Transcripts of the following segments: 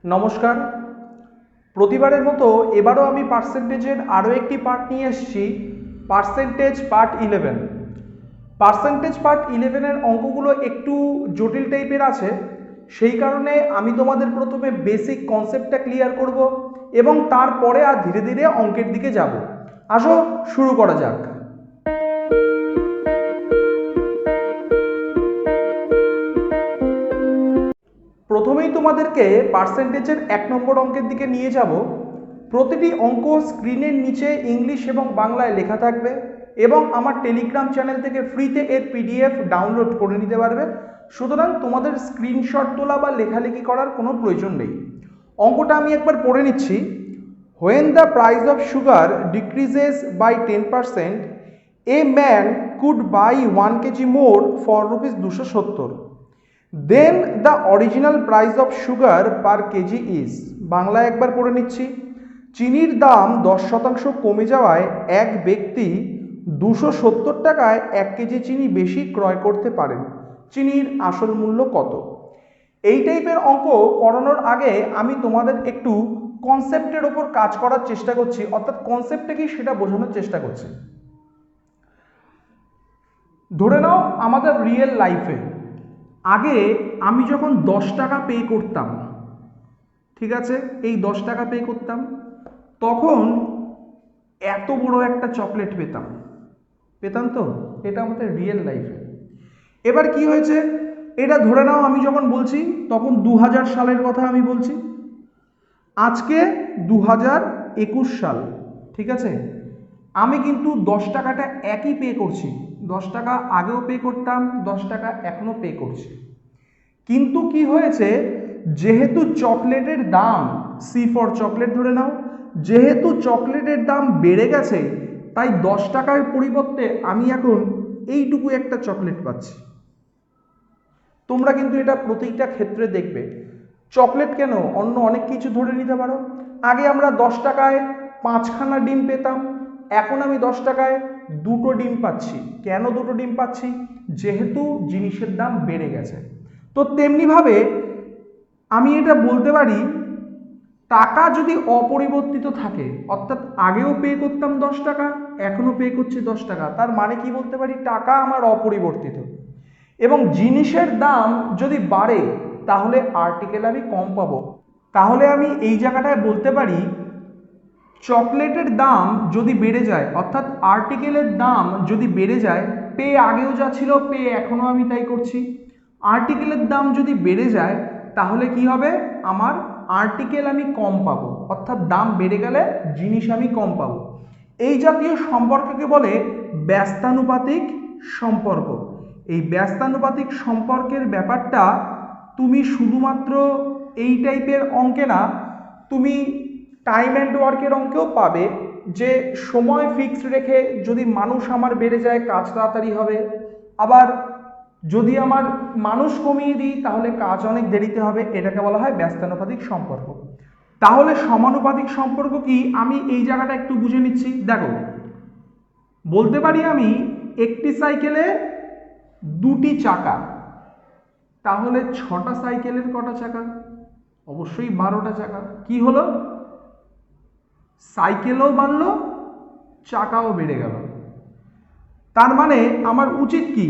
নমস্কার। প্রতিবারের মতো এবারও আমি পার্সেন্টেজের আরও একটি পার্ট নিয়ে এসেছি, পার্সেন্টেজ পার্ট 11। পার্সেন্টেজ পার্ট 11-এর অঙ্কগুলো একটু জটিল টাইপের আছে, সেই কারণে আমি তোমাদের প্রথমে বেসিক কনসেপ্টটা ক্লিয়ার করব এবং তারপরে আর ধীরে ধীরে অঙ্কের দিকে যাব। আসো শুরু করা যাক। প্রথমেই তোমাদেরকে পার্সেন্টেজের 1 নম্বর অঙ্কের দিকে নিয়ে যাব। প্রতিটি অঙ্ক স্ক্রিনের নিচে ইংলিশ এবং বাংলায় লেখা থাকবে এবং আমার টেলিগ্রাম চ্যানেল থেকে ফ্রিতে এর পিডিএফ ডাউনলোড করে নিতে পারবে। সুতরাং তোমাদের স্ক্রিনশট তোলা বা লেখালেখি করার কোনো প্রয়োজন নেই। অঙ্কটা আমি একবার পড়ে নিচ্ছি। When the price of sugar decreases by 10%, a man could buy 1 kg more for rupees 270. Then the original price of sugar per kg is। Bangla একবার পড়ে নিচ্ছি। চিনির দাম 10% কমে যাওয়ায় এক ব্যক্তি 270 টাকায় 1 কেজি চিনি বেশি ক্রয় করতে পারেন। চিনির আসল মূল্য কত? এই টাইপের অঙ্ক করানোর আগে আমি তোমাদের একটু কনসেপ্টের ওপর কাজ করার চেষ্টা করছি, অর্থাৎ কনসেপ্টটা কি সেটা বোঝানোর চেষ্টা করছি। ধরে নাও আমাদের রিয়েল লাইফে আগে আমি যখন 10 টাকা পে করতাম, ঠিক আছে, এই 10 টাকা পে করতাম, তখন এত বড় একটা চকলেট পেতাম তো। এটা আমাদের রিয়েল লাইফে। এবার কি হয়েছে, এটা ধরে নাও আমি যখন বলছি তখন 2000 সালের কথা আমি বলছি। আজকে 2021 সাল, ঠিক আছে। আমি কিন্তু 10 টাকাটা একই পে করছি। 10 টাকা আগেও পে করতাম, 10 টাকা এখনো পে করছি। কিন্তু কি হয়েছে, যেহেতু চকলেটের দাম, সি ফর চকলেট ধরে নাও, যেহেতু চকলেটের দাম বেড়ে গেছে, তাই 10 টাকার পরিবর্তে আমি এখন এইটুকু একটা চকলেট পাচ্ছি। তোমরা কিন্তু এটা প্রতিটা ক্ষেত্রে দেখবে। চকলেট কেন, অন্য অনেক কিছু ধরে নিতে পারো। আগে আমরা 10 টাকায় 5খানা ডিম পেতাম, এখন আমি 10 টাকায় 2টো ডিম পাচ্ছি। কেন 2টো ডিম পাচ্ছি? যেহেতু জিনিসের দাম বেড়ে গেছে। তো তেমনিভাবে আমি এটা বলতে পারি, টাকা যদি অপরিবর্তিত থাকে, অর্থাৎ আগেও পে করতাম 10 টাকা, এখনো পে করছি 10 টাকা, তার মানে কি বলতে পারি, টাকা আমার অপরিবর্তিত। এবং জিনিসের দাম যদি বাড়ে তাহলে আর্টিকেল আমি কম পাবো। তাহলে আমি এই জায়গাটায় বলতে পারি, চকলেটের দাম যদি বেড়ে যায়, অর্থাৎ আর্টিকেলের দাম যদি বেড়ে যায়, পে আগেও যা ছিল পে এখনো আমি তাই করছি। আর্টিকেলের দাম যদি বেড়ে যায় তাহলে কি হবে, আমার আর্টিকেল আমি কম পাবো, অর্থাৎ দাম বেড়ে গেলে জিনিস আমি কম পাবো। এই জাতীয় সম্পর্ককে বলে ব্যস্তানুপাতিক সম্পর্ক। এই ব্যস্তানুপাতিক সম্পর্কের ব্যাপারটা তুমি শুধুমাত্র এই টাইপের অঙ্কে না, তুমি টাইম অ্যান্ড ওয়ার্কের অঙ্কেও পাবে, যে সময় ফিক্সড রেখে যদি মানুষ আমার বেড়ে যায় কাজ তাড়াতাড়ি হবে, আবার যদি আমার মানুষ কমিয়ে দিই তাহলে কাজ অনেক দেরিতে হবে। এটাকে বলা হয় ব্যস্তানুপাতিক সম্পর্ক। তাহলে সমানুপাতিক সম্পর্ক কি, আমি এই জায়গাটা একটু বুঝে নিচ্ছি। দেখো, বলতে পারি আমি একটি সাইকেলে 2টি চাকা, তাহলে 6টা সাইকেলের কটা চাকা? অবশ্যই 12টা চাকা। কি হলো, সাইকেলও বাড়লো, চাকাও বেড়ে গেল। তার মানে আমার উচিত কি,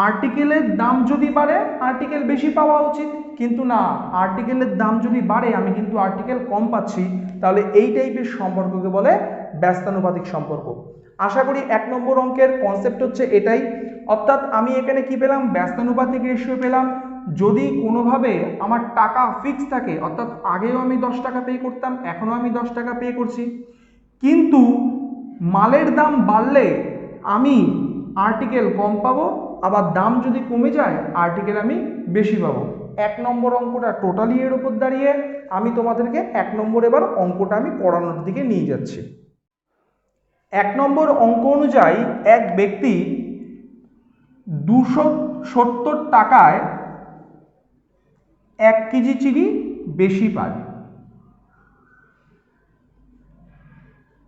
আর্টিকেলের দাম যদি বাড়ে আর্টিকেল বেশি পাওয়া উচিত, কিন্তু না, আর্টিকেলের দাম যদি বাড়ে আমি কিন্তু আর্টিকেল কম পাচ্ছি। তাহলে এই টাইপের সম্পর্ককে বলে ব্যস্তানুপাতিক সম্পর্ক। আশা করি 1 নম্বর অঙ্কের কনসেপ্ট হচ্ছে এটাই। অর্থাৎ আমি এখানে কি পেলাম, ব্যস্তানুপাতিক রেশিও পেলাম। যদি কোনোভাবে আমার টাকা ফিক্স থাকে, অর্থাৎ আগেও আমি 10 টাকা পে করতাম, এখনও আমি 10 টাকা পে করছি, কিন্তু মালের দাম বাড়লে আমি আর্টিকেল কম পাবো, আবার দাম যদি কমে যায় আর্টিকেল আমি বেশি পাবো। 1 নম্বর অঙ্কটা টোটালি এর উপর দাঁড়িয়ে আমি তোমাদেরকে 1 নম্বর এবার অঙ্কটা আমি পড়ানোর দিকে নিয়ে যাচ্ছি। 1 নম্বর অঙ্ক অনুযায়ী এক ব্যক্তি 270 টাকায় 1 কেজি চিনি বেশি পায়।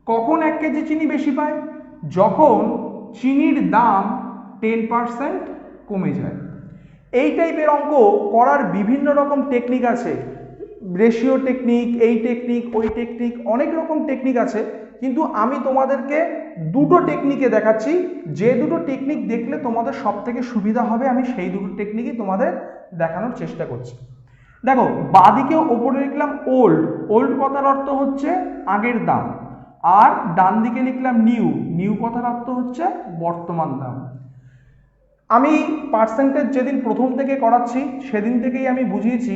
কখন 1 কেজি চিনি বেশি পায়? যখন চিনির দাম 10% কমে যায়। এই টাইপের অঙ্ক করার বিভিন্ন রকম টেকনিক আছে। রেশিও টেকনিক, এই টেকনিক, ওই টেকনিক, অনেক রকম টেকনিক আছে, কিন্তু আমি তোমাদেরকে দুটো টেকনিকে দেখাচ্ছি। যে দুটো টেকনিক দেখলে তোমাদের সব থেকে সুবিধা হবে, আমি সেই দুটো টেকনিকই তোমাদের দেখানোর চেষ্টা করছি। দেখো, বাঁদিকে ওপরে লিখলাম ওল্ড, ওল্ড কথার অর্থ হচ্ছে আগের দাম, আর ডান দিকে লিখলাম নিউ, নিউ কথার অর্থ হচ্ছে বর্তমান দাম। আমি পার্সেন্টেজ যেদিন প্রথম থেকে করাচ্ছি সেদিন থেকেই আমি বুঝিয়েছি,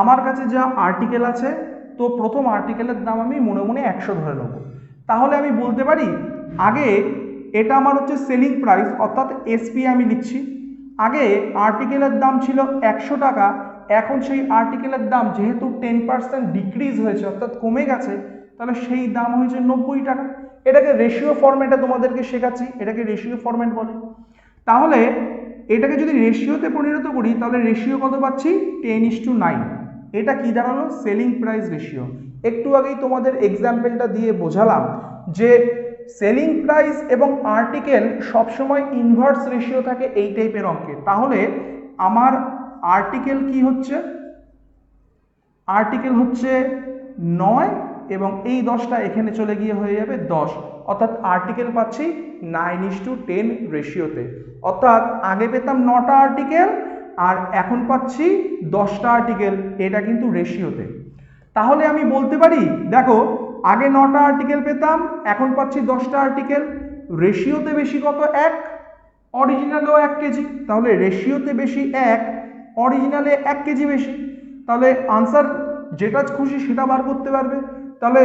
আমার কাছে যা আর্টিকেল আছে, তো প্রথম আর্টিকেলের দাম আমি মনে মনে 100 ধরে নেব। তাহলে আমি বলতে পারি আগে এটা আমার হচ্ছে সেলিং প্রাইস, অর্থাৎ এসপি আমি লিখছি। আগে আর্টিকেলের দাম ছিল 100 টাকা, এখন সেই আর্টিকেলের দাম যেহেতু 10% ডিক্রিজ হয়েছে, অর্থাৎ কমে গেছে, তাহলে সেই দাম হয়েছে 90 টাকা। এটাকে রেশিও ফরম্যাটে তোমাদেরকে শেখাচ্ছি, এটাকে রেশিও ফরম্যাট বলে। তাহলে এটাকে যদি রেশিওতে পরিণত করি, তাহলে রেশিও কত পাচ্ছি? 10:9। এটা কি দাঁড়ালো? Selling price ratio. একটু আগেই তোমাদের এক্সাম্পলটা দিয়ে বোঝালাম যে সেলিং প্রাইস এবং আর্টিকেল সবসময় ইনভার্স রেশিও থাকে এই টাইপের অঙ্কে। তাহলে আমার আর্টিকেল কি হচ্ছে? আর্টিকেল হচ্ছে 9 এবং এই 10টা এখানে চলে গিয়ে হয়ে যাবে 10, অর্থাৎ আর্টিকেল পাচ্ছি 9:10 রেশিওতে। অর্থাৎ আগে পেতাম 9টা আর্টিকেল আর এখন পাচ্ছি 10টা আর্টিকেল, এটা কিন্তু রেশিওতে। তাহলে আমি বলতে পারি, দেখো আগে 9টা আর্টিকেল পেতাম, এখন পাচ্ছি 10টা আর্টিকেল। রেশিওতে বেশি কত? 1, অরিজিনালেও 1 কেজি। তাহলে রেশিওতে বেশি 1, অরিজিনালে 1 কেজি বেশি। তাহলে আনসার যেটা খুশি সেটা বার করতে পারবে। তাহলে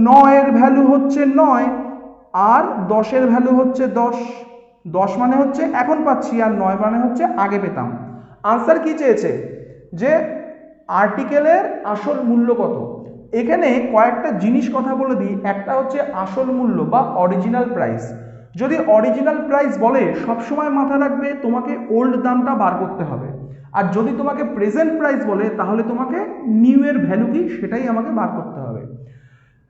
9 ভ্যালু হচ্ছে 9 আর 10 ভ্যালু হচ্ছে 10। 10 মানে হচ্ছে এখন পাচ্ছি, আর 9 মানে হচ্ছে আগে পেতাম। আনসার কি চেয়েছে? যে আর্টিকেলের আসল মূল্য কত। এখানে কয়েকটা জিনিস কথা বলে দিই। একটা হচ্ছে আসল মূল্য বা অরিজিনাল প্রাইস। যদি অরিজিনাল প্রাইস বলে, সবসময় মাথায় রাখবে তোমাকে ওল্ড দামটা বার করতে হবে। আর যদি তোমাকে প্রেজেন্ট প্রাইস বলে, তাহলে তোমাকে নিউ এর ভ্যালু কি সেটাই আমাকে বার করতে হবে।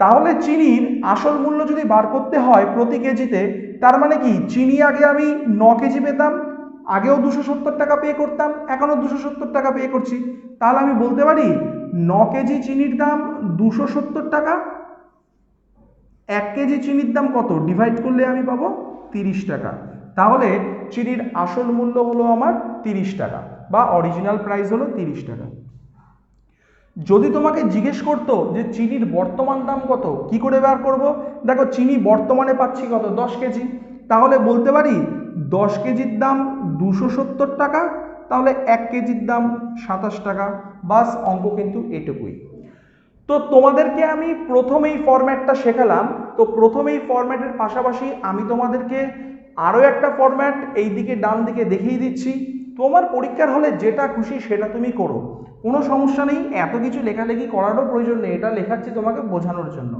তাহলে চিনির আসল মূল্য যদি বার করতে হয় প্রতি কেজিতে, তার মানে কি চিনি আগে আমি 9 কেজি পেতাম, আগেও 270 টাকা পে করতাম, এখনও 270 টাকা পে করছি। তাহলে আমি বলতে পারি 9 কেজি চিনির দাম 270 টাকা। 1 কেজি চিনির দাম কত? ডিভাইড করলে আমি পাবো 30 টাকা। তাহলে চিনির আসল মূল্য হলো আমার 30 টাকা বা অরিজিনাল প্রাইস হলো 30 টাকা। যদি তোমাকে জিজ্ঞেস করতো যে চিনির বর্তমান দাম কত, কি করে বার করব? দেখো চিনি বর্তমানে পাচ্ছি কত? 10 কেজি। তাহলে বলতে পারি 10 কেজির দাম 270 টাকা, তাহলে 1 কেজির দাম 27 টাকা। বাস, অঙ্ক কিন্তু এটুকুই। তো তোমাদেরকে আমি প্রথমেই ফরম্যাটটা শেখালাম। তো প্রথমেই ফরম্যাটের পাশাপাশি আমি তোমাদেরকে আরও একটা ফরম্যাট এই দিকে ডান দিকে দেখিয়ে দিচ্ছি। তোমার পরীক্ষার হলে যেটা খুশি সেটা তুমি করো, কোনো সমস্যা নেই। এত কিছু লেখালেখি করারও প্রয়োজন নেই, এটা লেখাচ্ছি তোমাকে বোঝানোর জন্য।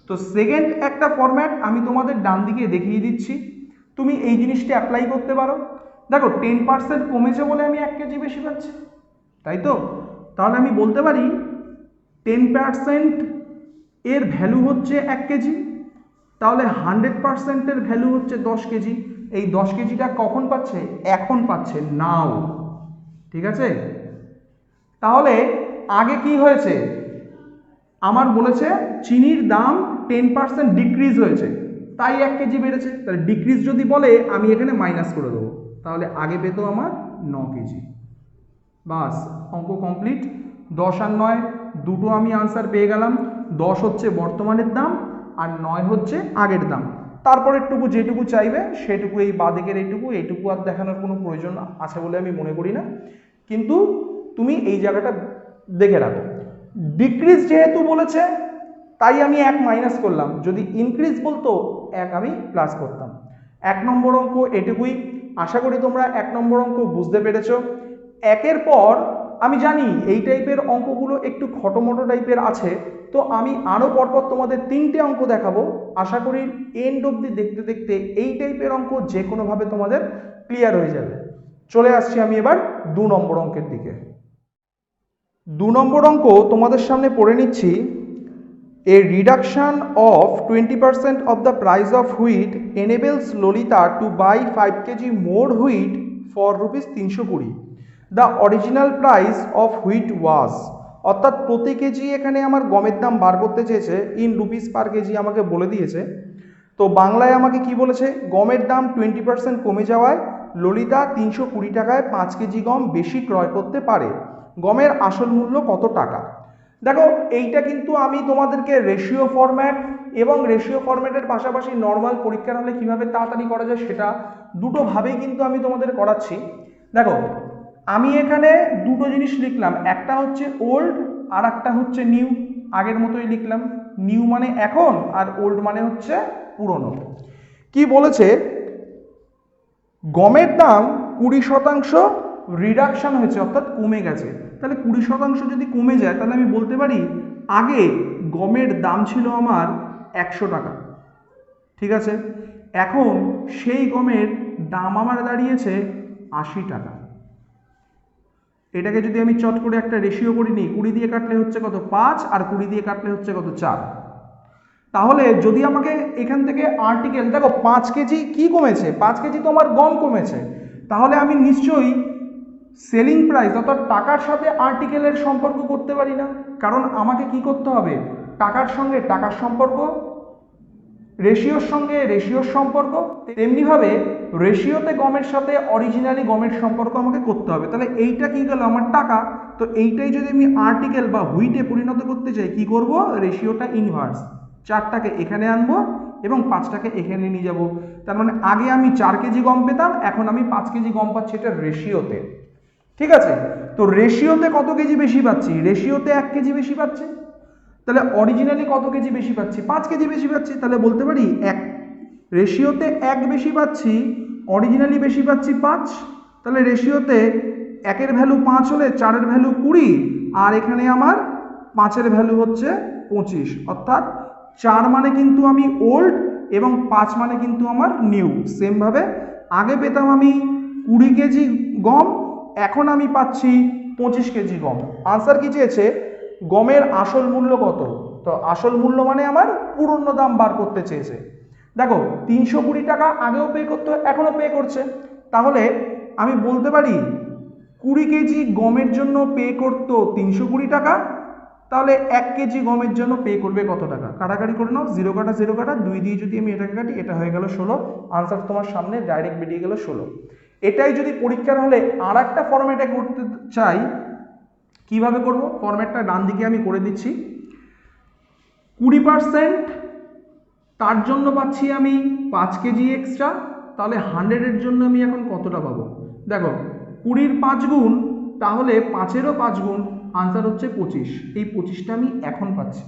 তো সেকেন্ড একটা ফরম্যাট আমি তোমাদের ডান দিকে দেখিয়ে দিচ্ছি, তুমি এই জিনিসটা অ্যাপ্লাই করতে পারো। দেখো 10% কমেছে বলে আমি 1 কেজি বেশি পাচ্ছি, তাই তো? তাহলে আমি বলতে পারি 10% এর ভ্যালু হচ্ছে 1 কেজি, তাহলে 100% এর ভ্যালু হচ্ছে 10 কেজি। এই 10 কেজিটা কখন পাচ্ছে? এখন পাচ্ছে, নাও। ঠিক আছে? তাহলে আগে কি হয়েছে? আমার বলেছে চিনির দাম 10% ডিক্রিজ হয়েছে, তাই 1 কেজি বেড়েছে। তাহলে ডিক্রিজ যদি বলে, আমি এখানে মাইনাস করে দেবো। তাহলে আগে পেতো আমার 9 কেজি। বাস, অঙ্ক কমপ্লিট। 10 আর 9 দুটো আমি আনসার পেয়ে গেলাম। 10 হচ্ছে বর্তমানের দাম আর 9 হচ্ছে আগের দাম। তারপরেরটুকু যেটুকু চাইবে সেটুকু, এই বাদিকের এইটুকু আর দেখানোর কোনো প্রয়োজন আছে বলে আমি মনে করি না, কিন্তু তুমি এই জায়গাটা দেখে রাখো। ডিক্রিজ যেহেতু বলেছে তাই আমি 1 মাইনাস করলাম, যদি ইনক্রিজ বলতো 1 আমি প্লাস করতাম। 1 নম্বর অঙ্ক এটুকুই। আশা করি তোমরা 1 নম্বর অঙ্ক বুঝতে পেরেছ। একের পর আমি জানি এই টাইপের অঙ্কগুলো একটু খটোমটো টাইপের আছে, তো আমি আরও পরপর তোমাদের 3টে অঙ্ক দেখাবো। আশা করি এন্ড অবধি দেখতে দেখতে এই টাইপের অঙ্ক যে কোনোভাবে তোমাদের ক্লিয়ার হয়ে যাবে। চলে আসছি আমি এবার 2 নম্বর অঙ্কের দিকে। 2 নম্বর অঙ্ক তোমাদের সামনে পড়ে নিচ্ছি। A reduction of 20% of the price of wheat enables Lolita to buy 5 kg more wheat for rupees 320. The original price of wheat was, অর্থাৎ প্রতি কেজি এখানে আমার গমের দাম বার করতে চেয়েছে ইন রুপিস পার কেজি আমাকে বলে দিয়েছে। তো বাংলায় আমাকে কি বলেছে, গমের দাম 20% কমে যাওয়ায় ললিতা 320 টাকায় 5 কেজি গম বেশি ক্রয় করতে পারে, গমের আসল মূল্য কত টাকা। দেখো এইটা কিন্তু আমি তোমাদেরকে রেশিও ফরম্যাট এবং রেশিও ফরম্যাটের পাশাপাশি নর্মাল পরীক্ষার হলে কীভাবে তাড়াতাড়ি করা যায় সেটা দুটোভাবেই কিন্তু আমি তোমাদের করাচ্ছি। দেখো আমি এখানে দুটো জিনিস লিখলাম, একটা হচ্ছে ওল্ড আর একটা হচ্ছে নিউ, আগের মতোই লিখলাম। নিউ মানে এখন আর ওল্ড মানে হচ্ছে পুরনো। কি বলেছে, গমের দাম 20% রিডাকশন হয়েছে, অর্থাৎ কমে গেছে। তাহলে 20% যদি কমে যায় তাহলে আমি বলতে পারি আগে গমের দাম ছিল আমার 100 টাকা, ঠিক আছে, এখন সেই গমের দাম আমার দাঁড়িয়েছে 80 টাকা। এটাকে যদি আমি চট করে একটা রেশিও করে নিই, 20 দিয়ে কাটলে হচ্ছে কত 5 আর 20 দিয়ে কাটলে হচ্ছে কত 4। তাহলে যদি আমাকে এখান থেকে আর্টিকেল, দেখো 5 কেজি কি কমেছে, 5 কেজি তো আমার গম কমেছে, তাহলে আমি নিশ্চয়ই সেলিং প্রাইস অর্থাৎ টাকার সাথে আর্টিকেলের সম্পর্ক করতে পারি না, কারণ আমাকে কি করতে হবে, টাকার সঙ্গে টাকার সম্পর্ক, রেশিওর সঙ্গে রেশিওর সম্পর্ক, তেমনিভাবে রেশিওতে গমের সাথে অরিজিনালি গমের সম্পর্ক আমাকে করতে হবে। তাহলে এইটা কি গেল আমার টাকা, তো এইটাই যদি আমি আর্টিকেল বা হুইটে পরিণত করতে চাই কি করব, রেশিওটা ইনভার্স, 4টাকে এখানে আনবো এবং 5টাকে এখানে নিয়ে যাব। তার মানে আগে আমি 4 কেজি গম পেতাম, এখন আমি 5 কেজি গম পাচ্ছি, এটা রেশিওতে, ঠিক আছে। তো রেশিওতে কত কেজি বেশি পাচ্ছি, রেশিওতে 1 কেজি বেশি পাচ্ছি, তাহলে অরিজিনালি কত কেজি বেশি পাচ্ছি, 5 কেজি বেশি পাচ্ছি, তাহলে বলতে পারি এক রেশিওতে 1 বেশি পাচ্ছি, অরিজিনালি বেশি পাচ্ছি 5, তাহলে রেশিওতে 1-এর ভ্যালু 5 হলে 4-এর ভ্যালু 20 আর এখানে আমার 5-এর ভ্যালু হচ্ছে 25, অর্থাৎ 4 মানে কিন্তু আমি ওল্ড এবং 5 মানে কিন্তু আমার নিউ। সেমভাবে আগে পেতাম আমি 20 কেজি গম, এখন আমি পাচ্ছি 25 কেজি গম। আনসার কি চেয়েছে, গমের আসল মূল্য কত, তো আসল মূল্য মানে আমার পুরনো দাম বার করতে চেয়েছে। দেখো 320 টাকা আগেও পে করতে, এখনো পে করছে, তাহলে আমি বলতে পারি 20 কেজি গমের জন্য পে করতো 320 টাকা, তাহলে 1 কেজি গমের জন্য পে করবে কত টাকা, কাটাকাটি করে নাও, 0 কাটা 0 কাটা 2 দিয়ে যদি আমি এটাকে কাটি, এটা হয়ে গেল 16, আনসার তোমার সামনে ডাইরেক্ট বেরিয়ে গেল 16। এটাই যদি পরীক্ষার হলে আর একটা ফরম্যাটে করতে চাই, কিভাবে করব, ফরম্যাটটা ডান দিকে আমি করে দিচ্ছি। 20% তার জন্য পাচ্ছি আমি 5 কেজি এক্সট্রা, তাহলে 100-এর জন্য আমি এখন কতটা পাবো, দেখো 20-র 5 গুণ, তাহলে 5-এরও 5 গুণ, আনসার হচ্ছে 25, এই 25টা আমি এখন পাচ্ছি।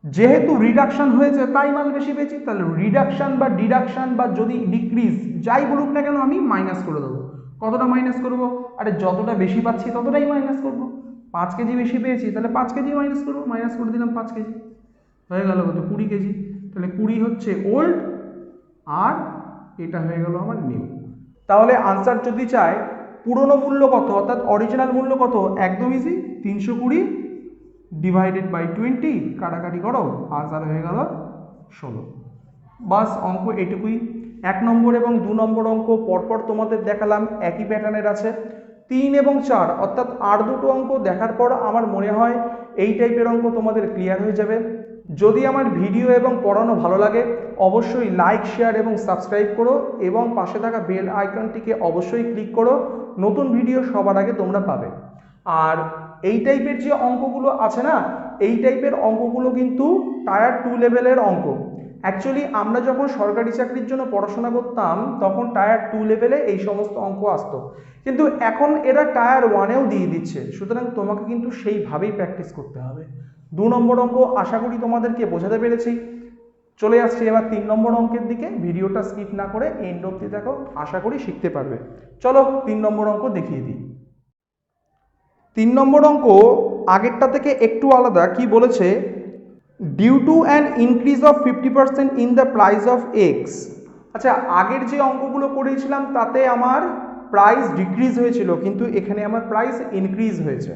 যেহেতু রিডাকশন হয়েছে তাই মাল বেশি পেয়েছি, তাহলে রিডাকশন বা ডিডাকশন বা যদি ডিক্রিজ যাই বলুক না কেন আমি মাইনাস করে দেবো। কতটা মাইনাস করবো, আরে যতটা বেশি পাচ্ছি ততটাই মাইনাস করবো, 5 কেজি বেশি পেয়েছি তাহলে 5 কেজি মাইনাস করবো, মাইনাস করে দিলাম 5 কেজি, হয়ে গেল কত 20 কেজি, তাহলে 20 হচ্ছে ওল্ড আর এটা হয়ে গেল আমার নিউ। তাহলে আনসার যদি চায় পুরনো মূল্য কত অর্থাৎ অরিজিনাল মূল্য কত, একদম ইজি, 320 ডিভাইডেড বাই 20, কাটাকাটি করো, আনসার হয়ে গেল 16। বাস অঙ্ক এটুকুই। 1 নম্বর এবং 2 নম্বর অঙ্ক পরপর তোমাদের দেখালাম, একই প্যাটার্নের আছে। 3 এবং 4 অর্থাৎ আর দুটো অঙ্ক দেখার পর আমার মনে হয় এই টাইপের অঙ্ক তোমাদের ক্লিয়ার হয়ে যাবে। যদি আমার ভিডিও এবং পড়ানো ভালো লাগে অবশ্যই লাইক, শেয়ার এবং সাবস্ক্রাইব করো এবং পাশে থাকা বেল আইকনটিকে অবশ্যই ক্লিক করো, নতুন ভিডিও সবার আগে তোমরা পাবে। আর এই টাইপের যে অঙ্কগুলো আছে না, এই টাইপের অঙ্কগুলো কিন্তু টায়ার 2 লেভেলের অঙ্ক। অ্যাকচুয়ালি আমরা যখন সরকারি চাকরির জন্য পড়াশোনা করতাম তখন টায়ার 2 লেভেলে এই সমস্ত অঙ্ক আসতো, কিন্তু এখন এরা টায়ার 1-এও দিয়ে দিচ্ছে, সুতরাং তোমাকে কিন্তু সেইভাবেই প্র্যাকটিস করতে হবে। 2 নম্বর অঙ্ক আশা করি তোমাদেরকে বোঝাতে পেরেছি। চলে আসছি এবার 3 নম্বর অঙ্কের দিকে, ভিডিওটা স্কিপ না করে এন্ড অবধি দেখো, আশা করি শিখতে পারবে। চলো 3 নম্বর অঙ্ক দেখিয়ে দিই। 3 নম্বর অঙ্ক আগেরটা থেকে একটু আলাদা। কি বলেছে, due to an increase of 50% in the price of eggs. আচ্ছা, আগের যে অঙ্কগুলো করেছিলাম তাতে আমার প্রাইস ডিক্রিজ হয়েছিল, কিন্তু এখানে আমার প্রাইস ইনক্রিজ হয়েছে।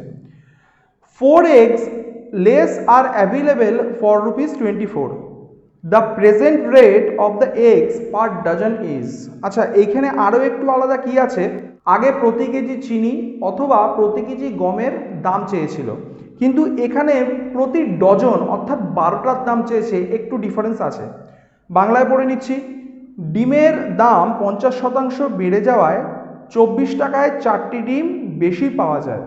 4 eggs less are available for ₹24. The present rate of the eggs per dozen is। আচ্ছা, এইখানে আরও একটু আলাদা কি আছে, আগে প্রতি কেজি চিনি অথবা প্রতি কেজি গমের দাম চেয়েছিল, কিন্তু এখানে প্রতি ডজন অর্থাৎ 12টার দাম চেয়েছে, একটু ডিফারেন্স আছে। বাংলায় পড়ে নিচ্ছি। ডিমের দাম 50% বেড়ে যাওয়ায় 24 টাকায় 4টি ডিম বেশি পাওয়া যায়।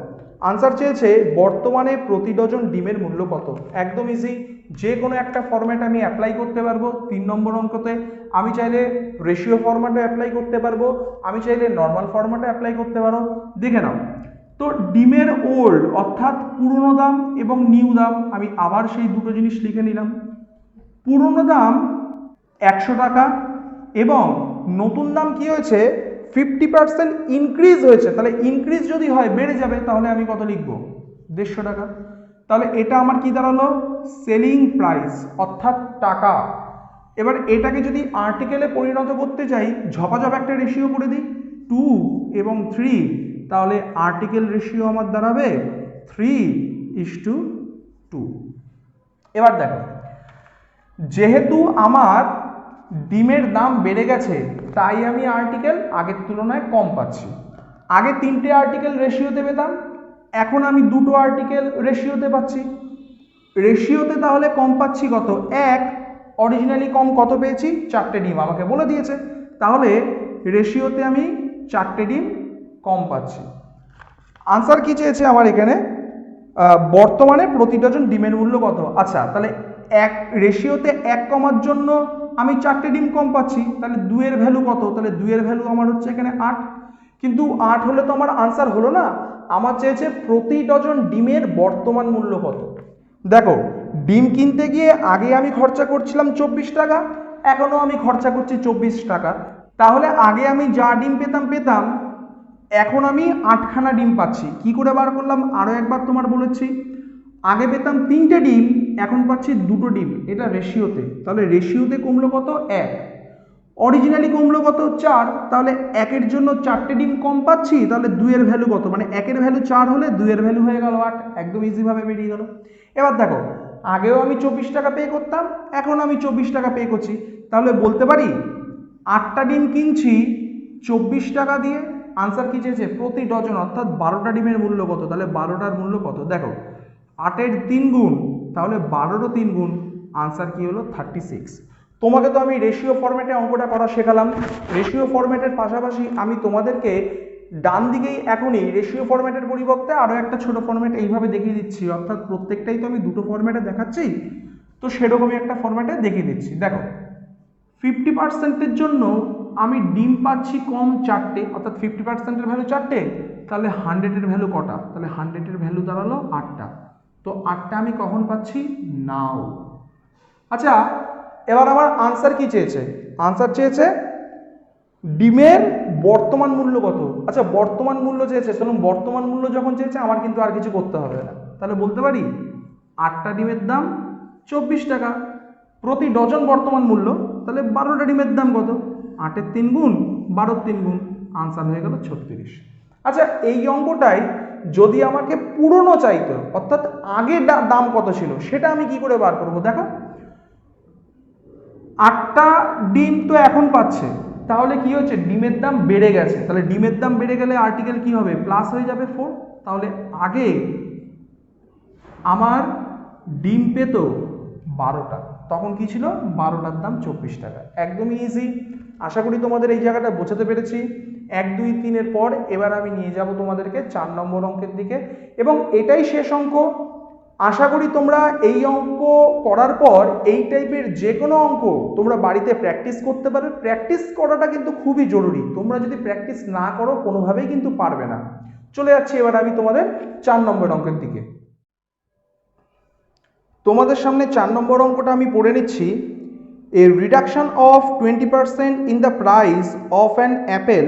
আনসার চেয়েছে বর্তমানে প্রতি ডজন ডিমের মূল্য কত। একদম ইজি, যে কোনো একটা ফরম্যাট আমি অ্যাপ্লাই করতে পারবো। 3 নম্বর অঙ্কতে আমি চাইলে রেশিও ফরম্যাটে অ্যাপ্লাই করতে পারবো, আমি চাইলে নর্মাল ফরম্যাটে অ্যাপ্লাই করতে পারো। দেখে নাও তো, ডিমের ওল্ড অর্থাৎ পুরনো দাম এবং নিউ দাম, আমি আবার সেই দুটো জিনিস লিখে নিলাম। পুরনো দাম 100 টাকা এবং নতুন দাম কি হয়েছে, 50% ইনক্রিজ হয়েছে। তাহলে ইনক্রিজ যদি হয়, বেড়ে যাবে, তাহলে আমি কত লিখবো, 150 টাকা। তাহলে এটা আমার কি দাঁড়ালো, সেলিং প্রাইস অর্থাৎ টাকা। এবার এটাকে যদি আর্টিকেলে পরিণত করতে চাই, ঝপাঝপ একটা রেশিও করে দিই, 2 এবং 3, তাহলে আর্টিকেল রেশিও আমার দাঁড়াবে 3:2। এবার দেখো, যেহেতু আমার ডিমের দাম বেড়ে গেছে, তাই আমি আর্টিকেল আগের তুলনায় কম পাচ্ছি। আগে 3টে আর্টিকেল রেশিওতে পেতাম, এখন আমি 2টো আর্টিকেল রেশিওতে পাচ্ছি। রেশিওতে তাহলে কম পাচ্ছি কত, 1। অরিজিনালি কম কত পেয়েছি, 4টে ডিম আমাকে বলে দিয়েছে, তাহলে রেশিওতে আমি 4টে ডিম কম পাচ্ছি। আনসার কি চেয়েছে আমার এখানে, বর্তমানে প্রতি ডজন ডিমের মূল্য কত। আচ্ছা, তাহলে রেশিওতে 1 কমার জন্য আমি 4টে ডিম কম পাচ্ছি, তাহলে 2 এর ভ্যালু কত, তাহলে 2 এর ভ্যালু আমার হচ্ছে এখানে 8। কিন্তু 8 হলে তো আমার আনসার হলো না, আমার চেয়েছে প্রতি ডজন ডিমের বর্তমান মূল্য কত। দেখো, ডিম কিনতে গিয়ে আগে আমি খরচা করছিলাম 24 টাকা, এখনও আমি খরচা করছি 24 টাকা। তাহলে আগে আমি যা ডিম পেতাম, এখন আমি 8খানা ডিম পাচ্ছি। কি করে বার করলাম, আরও একবার তোমার বলেছি। আগে পেতাম 3টে ডিম, এখন পাচ্ছি 2টো ডিম, এটা রেশিওতে। তাহলে রেশিওতে কমলো কত, 1। অরিজিনালি কমলো কত, 4। তাহলে 1-এর জন্য 4টে ডিম কম পাচ্ছি, তাহলে 2 এর ভ্যালু কত, মানে 1-এর ভ্যালু 4 হলে 2 এর ভ্যালু হয়ে গেল 8। একদম ইজিভাবে বেরিয়ে গেল। এবার দেখো, আগেও আমি 24 টাকা পে করতাম, এখন আমি 24 টাকা পে করছি, তাহলে বলতে পারি 8টা ডিম কিনছি 24 টাকা দিয়ে। আনসার কি চেয়েছে, প্রতি ডজন অর্থাৎ 12টা ডিমের মূল্য কত, তাহলে 12টার মূল্য কত। দেখো, 8-এর 3 গুণ, তাহলে 12রও 3 গুণ, আনসার কি হলো, 36। তোমাকে তো আমি রেশিও ফরম্যাটে অঙ্কটা করা শেখালাম। রেশিও ফরম্যাটের পাশাপাশি আমি তোমাদেরকে ডান দিকেই এখনই রেশিও ফরম্যাটের পরিবর্তে আরও একটা ছোট ফরম্যাট এইভাবে দেখিয়ে দিচ্ছি, অর্থাৎ প্রত্যেকটাই তো আমি দুটো ফরম্যাটে দেখাচ্ছি, তো সেরকমই একটা ফরম্যাটে দেখিয়ে দিচ্ছি। দেখো, 50%-এর জন্য আমি ডিম পাচ্ছি কম 4টে, অর্থাৎ 50%-এর ভ্যালু 4টে, তাহলে 100-এর ভ্যালু কটা, তাহলে 100-এর ভ্যালু দাঁড়ালো 8টা। তো 8টা আমি কখন পাচ্ছি, নাও। আচ্ছা, এবার আমার আনসার কি চেয়েছে, আনসার চেয়েছে ডিমের বর্তমান মূল্য কত। আচ্ছা, বর্তমান মূল্য চেয়েছে, চলুন বর্তমান মূল্য যখন চেয়েছে আমার কিন্তু আর কিছু করতে হবে না, তাহলে বলতে পারি 8টা ডিমের দাম 24 টাকা প্রতি ডজন বর্তমান মূল্য, তাহলে 12টা ডিমের দাম কত, 8-এর 3 গুণ 12-এর 3 গুণ, আনসার হয়ে গেল 36। আচ্ছা, এই অঙ্কটাই যদি আমাকে পুরনো চাইতো, অর্থাৎ আগে দাম কত ছিল, সেটা আমি কি করে বার করবো। দেখো, 8টা ডিম তো এখন পাচ্ছে, তাহলে কি হচ্ছে, ডিমের দাম বেড়ে গেছে, তাহলে ডিমের দাম বেড়ে গেলে আর্টিকেল কি হবে, প্লাস হয়ে যাবে 4। তাহলে আগে আমার ডিম পেত 12টা, তখন কি ছিল, 12টার দাম 24 টাকা। একদমই ইজি। আশা করি তোমাদের এই জায়গাটা বোঝাতে পেরেছি। 1, 2, 3-এর পর এবার আমি নিয়ে যাব তোমাদেরকে 4 নম্বর অঙ্কের দিকে, এবং এটাই শেষ অঙ্ক। আশা করি তোমরা এই অঙ্ক করার পর এই টাইপের যে কোনো অঙ্ক তোমরা বাড়িতে প্র্যাকটিস করতে পারবে। প্র্যাকটিস করাটা কিন্তু খুবই জরুরি, তোমরা যদি প্র্যাকটিস না করো কোনোভাবেই কিন্তু পারবে না। চলে যাচ্ছি এবার আমি তোমাদের 4 নম্বর অঙ্কের দিকে। তোমাদের সামনে 4 নম্বর অঙ্কটা আমি পড়ে নিচ্ছি। A reduction of 20% in the price of an apple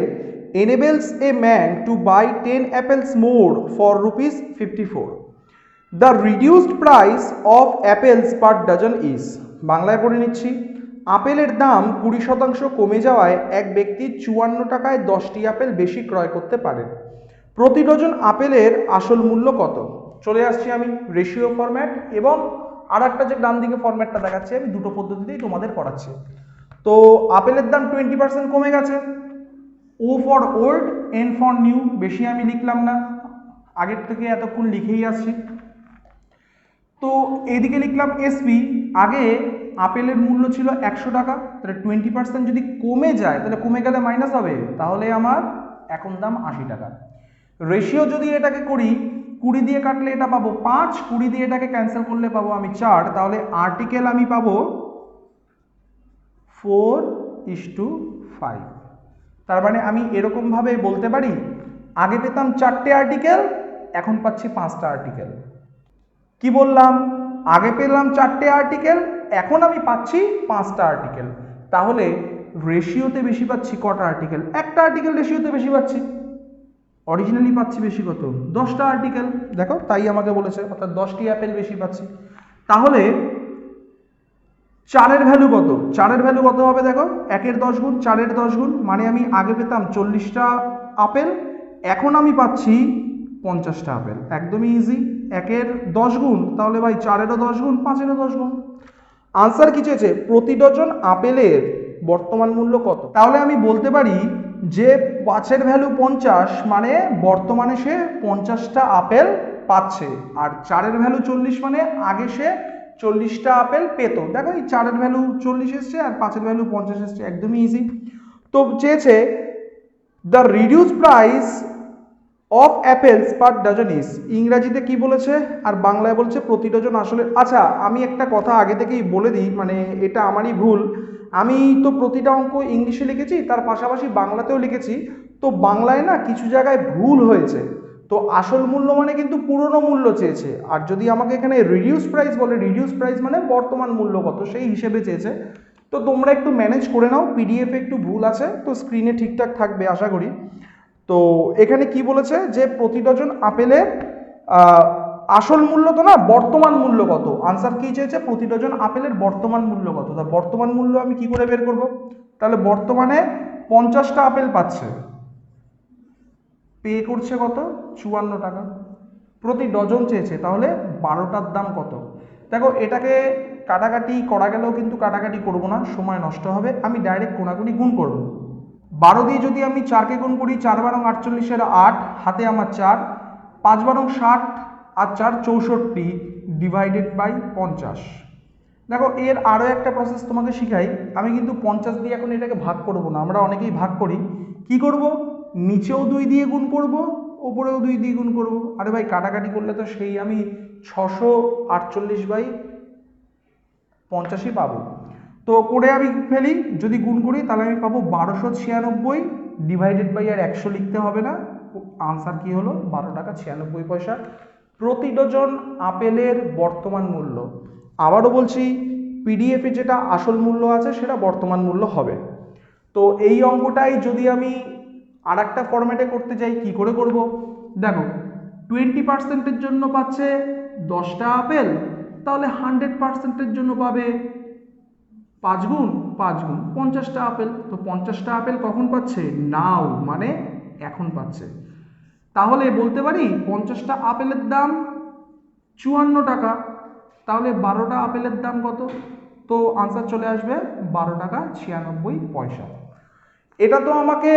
enables a man to buy 10 apples more for ₹54. The reduced price of apples per dozen is, বাংলায় পড়ে নিচ্ছি। আপেলের দাম 20% কমে যাওয়ায় এক ব্যক্তি 54 টাকায় 10টি আপেল বেশি ক্রয় করতে পারেন। প্রতি ডজন আপেলের আসল মূল্য কত। চলে আসছি আমি রেশিও ফরম্যাট এবং আর একটা যে ডান দিকে ফরম্যাটটা দেখাচ্ছি, আমি দুটো পদ্ধতিতেই তোমাদের করাচ্ছি। তো আপেলের দাম 20% কমে গেছে, O for old, N for new, বেশি আমি লিখলাম না, আগের থেকে এতক্ষণ লিখেই আসছি। তো এইদিকে লিখলাম এসপি, আগে আপেলের মূল্য ছিল 100 টাকা, তাহলে 20% যদি কমে যায় তাহলে কমে গেলে মাইনাস হবে, তাহলে আমার এখন দাম 80 টাকা। রেশিও যদি এটাকে করি, 20 দিয়ে কাটলে এটা পাবো 5, 20 দিয়ে এটাকে ক্যান্সেল করলে পাবো আমি 4, তাহলে আর্টিকেল আমি পাবো 4:5। তার মানে আমি এরকমভাবে বলতে পারি, আগে পেতাম 4টে আর্টিকেল, এখন পাচ্ছি 5টা আর্টিকেল। কি বললাম? আগে পেলাম 4টে আর্টিকেল, এখন আমি পাচ্ছি 5টা আর্টিকেল। তাহলে রেশিওতে বেশি পাচ্ছি কটা আর্টিকেল? একটা আর্টিকেল রেশিওতে বেশি পাচ্ছি। অরিজিনালি পাচ্ছি বেশি কত? 10টা আর্টিকেল। দেখো, তাই আমাকে বলেছে, অর্থাৎ 10টি অ্যাপেল বেশি পাচ্ছি। তাহলে 4-এর ভ্যালু কত? 4-এর ভ্যালু কত হবে? দেখো, 1-এর 10 গুণ, 4-এর 10 গুণ, মানে আমি আগে পেতাম 40টা আপেল, এখন আমি পাচ্ছি 50টা আপেল। একদমই ইজি। 1-এর 10 গুণ, তাহলে ভাই 4-এরও 10 গুণ, 5-এরও 10 গুণ। আনসার কি চেয়েছে? প্রতি ডজন আপেলের বর্তমান মূল্য কত? তাহলে আমি বলতে পারি যে 5-এর ভ্যালু 50, মানে বর্তমানে সে 50টা আপেল পাচ্ছে, আর 4-এর ভ্যালু 40, মানে আগে সে 40টা আপেল পেত। দেখো, এই 4-এর ভ্যালু 40 এসছে আর 5-এর ভ্যালু 50 এসছে, একদমই ইজি। তো চেয়েছে the reduce price of apples per dozen is, ইংরাজিতে কি বলেছে আর বাংলায় বলছে প্রতি ডজন আসলে। আচ্ছা, আমি একটা কথা আগে থেকেই বলে দিই, মানে এটা আমারই ভুল। আমি তো প্রতিটা অঙ্ক ইংলিশে লিখেছি, তার পাশাপাশি বাংলাতেও লিখেছি। তো বাংলায় না কিছু জায়গায় ভুল হয়েছে। তো আসল মূল্য মানে কিন্তু পুরনো মূল্য চেয়েছে, আর যদি আমাকে এখানে রিডিউস প্রাইস বলে, রিডিউস প্রাইস মানে বর্তমান মূল্য কত সেই হিসেবে চেয়েছে। তো তোমরা একটু ম্যানেজ করে নাও, পিডিএফে একটু ভুল আছে, তো স্ক্রিনে ঠিকঠাক থাকবে আশা করি। তো এখানে কি বলেছে যে প্রতি ডজন আপেলের আসল মূল্য তো না, বর্তমান মূল্য কত। আনসার কি চেয়েছে? প্রতি ডজন আপেলের বর্তমান মূল্য কত। তা বর্তমান মূল্য আমি কি করে বের করব? তাহলে বর্তমানে 50টা আপেল পাচ্ছে, পে করছে কত? 54 টাকা। প্রতি ডজন চেয়েছে, তাহলে 12টার দাম কত? দেখো, এটাকে কাটাকাটি করা গেলেও কিন্তু কাটাকাটি করব না, সময় নষ্ট হবে। আমি ডাইরেক্ট কোনাকুনি গুণ করব। 12 দিয়ে যদি আমি 4কে গুণ করি, 4 × 48 8, হাতে আমার 4, 5 × 60 আর 4 64, ডিভাইডেড বাই 50। দেখো, এর আরও একটা প্রসেস তোমাকে শিখাই। আমি কিন্তু 50 দিয়ে এখন এটাকে ভাগ করব না, আমরা অনেকেই ভাগ করি। কি করব? নিচেও 2 দিয়ে গুণ করব, ওপরেও 2 দিয়ে গুণ করব। আরে ভাই, কাটাকাটি করলে তো সেই আমি 648/50ই পাবো। তো করে আমি ফেলি, যদি গুণ করি তাহলে আমি পাবো 1296, ডিভাইডেড বাই আর 100 লিখতে হবে না। আনসার কি হলো? 12 টাকা 96 পয়সা প্রতি ডজন আপেলের বর্তমান মূল্য। আবারও বলছি, পিডিএফে যেটা আসল মূল্য আছে সেটা বর্তমান মূল্য হবে। তো এই অঙ্কটাই যদি আমি আর একটা ফরম্যাটে করতে চাই, কি করে করব? দেখো, 20%-এর জন্য পাচ্ছে 10টা আপেল, তাহলে 100%-এর জন্য পাবে 5 গুণ 5 গুণ 50টা আপেল। তো 50টা আপেল কখন পাচ্ছে? নাও, মানে এখন পাচ্ছে। তাহলে বলতে পারি 50টা আপেলের দাম 54 টাকা। তাহলে 12টা আপেলের দাম কত? তো আনসার চলে আসবে 12 টাকা 96 পয়সা। এটা তো আমাকে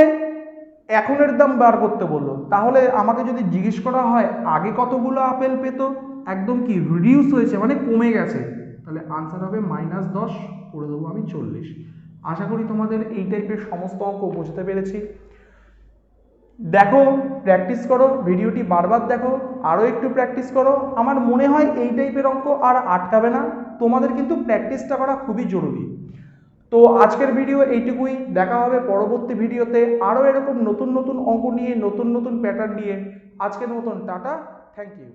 এখনের দাম বার করতে বললো। তাহলে আমাকে যদি জিজ্ঞেস করা হয় আগে কতগুলো আপেল পেত, একদম কি রিডিউস হয়েছে, মানে কমে গেছে, তাহলে আনসার হবে -10, করে দেবো আমি 40। আশা করি তোমাদের এই টাইপের সমস্ত অঙ্ক বুঝতে পেরেছি। দেখো, প্র্যাকটিস করো, ভিডিওটি বারবার দেখো, আরও একটু প্র্যাকটিস করো। আমার মনে হয় এই টাইপের অঙ্ক আর আটকাবে না। তোমাদের কিন্তু প্র্যাকটিসটা করা খুবই জরুরি। তো আজকের ভিডিও এইটুকুই। দেখা হবে পরবর্তী ভিডিওতে আরও এরকম নতুন নতুন অঙ্ক নিয়ে, নতুন নতুন প্যাটার্ন নিয়ে। আজকের মতন টাটা, থ্যাংক ইউ।